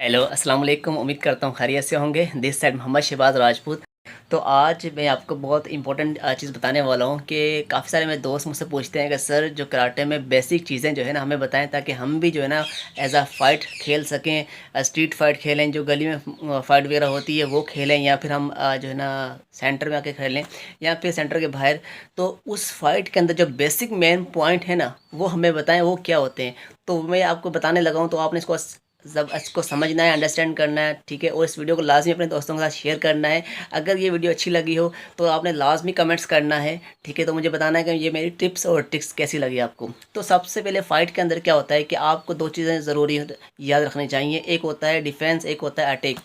Hello अस्सलाम वालेकुम। उम्मीद करता हूँ खैरियत से होंगे। This side Mohammad Shahbaz Rajput. तो आज मैं आपको बहुत इंपॉर्टेंट चीज़ बताने वाला हूँ कि काफ़ी सारे मेरे दोस्त मुझसे पूछते हैं कि सर जो कराटे में बेसिक चीज़ें जो है ना हमें बताएं, ताकि हम भी जो है ना एज आ फाइट खेल सकें, स्ट्रीट फाइट खेलें, जो गली में फाइट वगैरह होती है वो खेलें, या फिर हम जो है ना सेंटर में आके खेलें, या फिर सेंटर के बाहर। तो उस फाइट के अंदर जो बेसिक मेन पॉइंट है ना वो हमें बताएं वो क्या होते हैं। तो मैं आपको बताने लगा हूँ, तो आपने इसको सब इसको समझना है, अंडरस्टैंड करना है, ठीक है। और इस वीडियो को लाजमी अपने दोस्तों के साथ शेयर करना है। अगर ये वीडियो अच्छी लगी हो तो आपने लाजमी कमेंट्स करना है, ठीक है। तो मुझे बताना है कि ये मेरी टिप्स और ट्रिक्स कैसी लगी आपको। तो सबसे पहले फ़ाइट के अंदर क्या होता है कि आपको दो चीज़ें ज़रूरी याद रखनी चाहिए। एक होता है डिफेंस, एक होता है अटैक।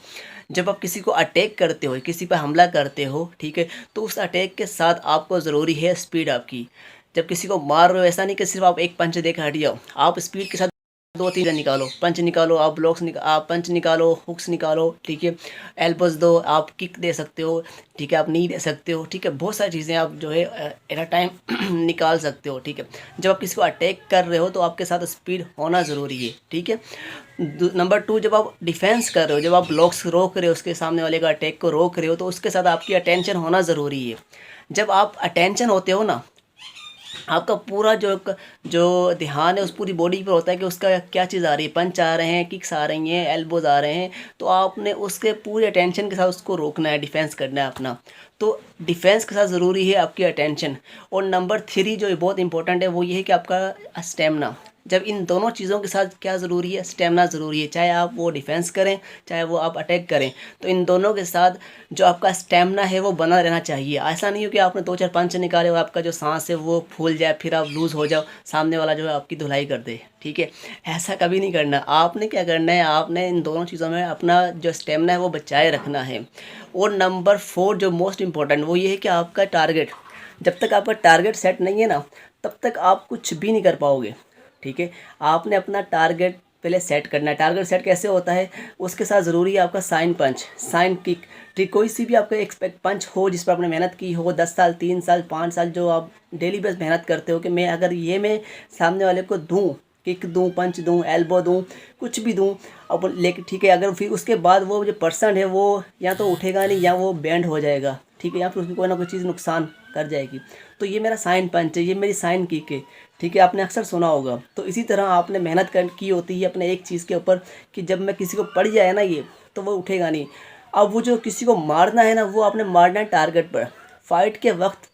जब आप किसी को अटैक करते हो, किसी पर हमला करते हो, ठीक है, तो उस अटैक के साथ आपको ज़रूरी है स्पीड आपकी। जब किसी को मार रहे हो, ऐसा नहीं कि सिर्फ आप एक पंच देकर हट जाओ, आप स्पीड के साथ दो तीन निकालो, पंच निकालो, आप ब्लॉक्स आप पंच निकालो, हुक्स निकालो, ठीक है। एल्बोस दो, आप किक दे सकते हो, ठीक है, आप नी दे सकते हो, ठीक है। बहुत सारी चीज़ें आप जो है एट अ टाइम निकाल सकते हो, ठीक है। जब आप किसी को अटैक कर रहे हो तो आपके साथ स्पीड होना ज़रूरी है, ठीक है। नंबर टू, जब आप डिफेंस कर रहे हो, जब आप ब्लॉक्स रोक रहे हो, उसके सामने वाले का अटैक को रोक रहे हो, तो उसके साथ आपकी अटेंशन होना ज़रूरी है। जब आप अटेंशन होते हो ना, आपका पूरा जो ध्यान है उस पूरी बॉडी पर होता है कि उसका क्या चीज़ आ रही है, पंच आ रहे हैं, किक्स आ रही हैं, एल्बोज आ रहे हैं, तो आपने उसके पूरे अटेंशन के साथ उसको रोकना है, डिफेंस करना है अपना। तो डिफेंस के साथ ज़रूरी है आपकी अटेंशन। और नंबर थ्री जो बहुत इंपॉर्टेंट है वो ये है कि आपका स्टेमिना। जब इन दोनों चीज़ों के साथ क्या ज़रूरी है, स्टेमिना ज़रूरी है। चाहे आप वो डिफेंस करें, चाहे वो आप अटैक करें, तो इन दोनों के साथ जो आपका स्टेमिना है वो बना रहना चाहिए। ऐसा नहीं हो कि आपने दो चार पंच निकाले और आपका जो सांस है वो फूल जाए, फिर आप लूज़ हो जाओ, सामने वाला जो है आपकी धुलाई कर दे, ठीक है। ऐसा कभी नहीं करना। आपने क्या करना है, आपने इन दोनों चीज़ों में अपना जो स्टेमिना है वो बचाए रखना है। और नंबर फोर जो मोस्ट इम्पोर्टेंट वो ये है कि आपका टारगेट। जब तक आपका टारगेट सेट नहीं है ना, तब तक आप कुछ भी नहीं कर पाओगे, ठीक है। आपने अपना टारगेट पहले सेट करना है। टारगेट सेट कैसे होता है, उसके साथ ज़रूरी है आपका साइन पंच, साइन किक, ठीक। कोई सी भी आपका एक्सपेक्ट पंच हो जिस पर आपने मेहनत की हो, 10 साल, 3 साल, 5 साल, जो आप डेली बेस मेहनत करते हो कि मैं अगर ये मैं सामने वाले को दूँ, किक दूँ, पंच दूँ, एल्बो दूँ, कुछ भी दूँ, अब लेकिन ठीक है, अगर फिर उसके बाद वो जो पर्सन है वो या तो उठेगा नहीं या वो बैंड हो जाएगा, ठीक है, या फिर उसकी कोई ना कोई चीज़ नुकसान कर जाएगी, तो ये मेरा साइन पंच है, ये मेरी साइन किक है, ठीक है। आपने अक्सर सुना होगा। तो इसी तरह आपने मेहनत कर की होती है अपने एक चीज़ के ऊपर कि जब मैं किसी को पड़ जाए ना ये, तो वो उठेगा नहीं। अब वो जो किसी को मारना है ना, वो आपने मारना है टारगेट पर। फाइट के वक्त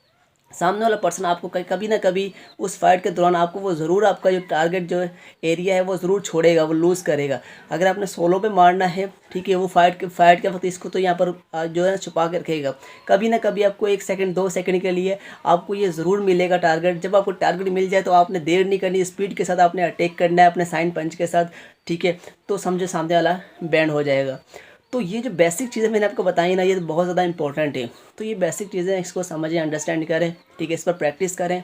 सामने वाला पर्सन आपको कभी ना कभी उस फाइट के दौरान आपको वो ज़रूर आपका जो टारगेट जो एरिया है वो ज़रूर छोड़ेगा, वो लूज़ करेगा। अगर आपने सोलो पे मारना है, ठीक है, वो फाइट के वक्त इसको तो यहाँ पर जो है छुपा के रखेगा। कभी ना कभी आपको 1 सेकंड 2 सेकंड के लिए आपको ये ज़रूर मिलेगा टारगेट। जब आपको टारगेट मिल जाए तो आपने देर नहीं करनी, स्पीड के साथ आपने अटैक करना है अपने साइन पंच के साथ, ठीक है। तो समझो सामने वाला बैंड हो जाएगा। तो ये जो बेसिक चीज़ें मैंने आपको बताई ना, ये बहुत ज़्यादा इंपॉर्टेंट है। तो ये बेसिक चीज़ें इसको समझें, अंडरस्टैंड करें, ठीक है, इस पर प्रैक्टिस करें।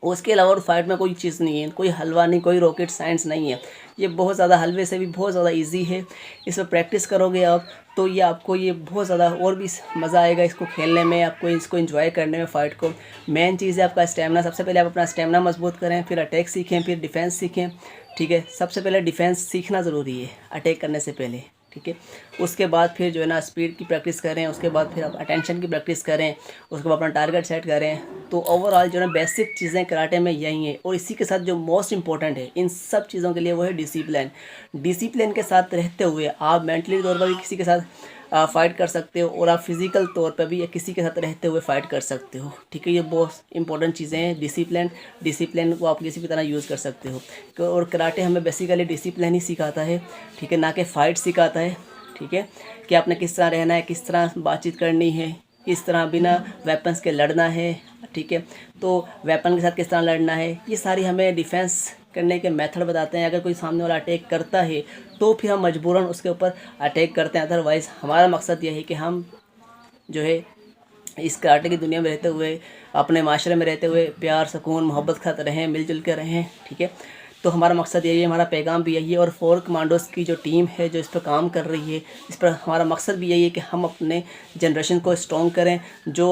और उसके अलावा और फाइट में कोई चीज़ नहीं है, कोई हलवा नहीं, कोई रॉकेट साइंस नहीं है। ये बहुत ज़्यादा हलवे से भी बहुत ज़्यादा इजी है। इस पर प्रैक्टिस करोगे आप तो ये आपको ये बहुत ज़्यादा और भी मज़ा आएगा इसको खेलने में, आपको इसको एंजॉय करने में, फ़ाइट को। मेन चीज़ है आपका स्टेमिना। सबसे पहले आप अपना स्टेमिना मजबूत करें, फिर अटैक सीखें, फिर डिफेंस सीखें, ठीक है। सबसे पहले डिफेंस सीखना ज़रूरी है अटैक करने से पहले, ठीक है। उसके बाद फिर जो है ना स्पीड की प्रैक्टिस करें, उसके बाद फिर आप अटेंशन की प्रैक्टिस करें, उसके बाद अपना टारगेट सेट करें। तो ओवरऑल जो है ना बेसिक चीज़ें कराटे में यही हैं। और इसी के साथ जो मोस्ट इंपॉर्टेंट है इन सब चीज़ों के लिए वो है डिसिप्लिन। डिसिप्लिन के साथ रहते हुए आप मेंटली तौर पर भी किसी के साथ फाइट कर सकते हो, और आप फिज़िकल तौर पर भी किसी के साथ रहते हुए फाइट कर सकते हो, ठीक है। ये बहुत इंपॉर्टेंट चीज़ें हैं। डिसिप्लिन को आप किसी भी तरह यूज़ कर सकते हो। और कराटे हमें बेसिकली डिसिप्लिन ही सिखाता है, ठीक है, ना कि फ़ाइट सिखाता है, ठीक है। कि आपने किस तरह रहना है, किस तरह बातचीत करनी है, किस तरह बिना वेपन्स के लड़ना है, ठीक है। तो वेपन के साथ किस तरह लड़ना है, ये सारी हमें डिफेंस करने के मेथड बताते हैं। अगर कोई सामने वाला अटैक करता है तो फिर हम मजबूरन उसके ऊपर अटैक करते हैं। अदरवाइज़ हमारा मकसद ये है कि हम जो है इस कराटे की दुनिया में रहते हुए, अपने माशरे में रहते हुए प्यार, सुकून, मोहब्बत के साथ रहें, मिलजुल कर रहें, ठीक है। तो हमारा मकसद यही है, हमारा पैगाम भी यही है, और फोर कमांडोज़ की जो टीम है जो इस पर काम कर रही है, इस पर हमारा मकसद भी यही है कि हम अपने जनरेशन को स्ट्रॉन्ग करें। जो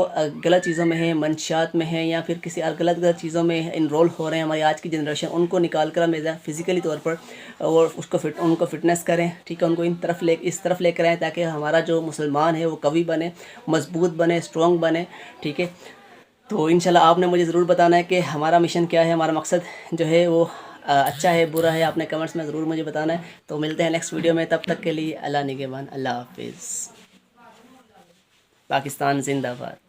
गलत चीज़ों में है, मंशियात में है, या फिर किसी गलत चीज़ों में इनरोल हो रहे हैं हमारी आज की जनरेशन, उनको निकाल कर हम फिज़िकली तौर पर और उनको फिटनेस करें, ठीक है, उनको इस तरफ लेकर आएँ ताकि हमारा जो मुसलमान है वो कवि बने, मजबूत बने, स्ट्रॉन्ग बने, ठीक है। तो इंशाल्लाह आपने मुझे ज़रूर बताना है कि हमारा मिशन क्या है, हमारा मकसद जो है वो अच्छा है, बुरा है, आपने कमेंट्स में ज़रूर मुझे बताना है। तो मिलते हैं नेक्स्ट वीडियो में, तब तक के लिए अल्लाह निगहबान, अल्लाह हाफिज़। पाकिस्तान जिंदाबाद।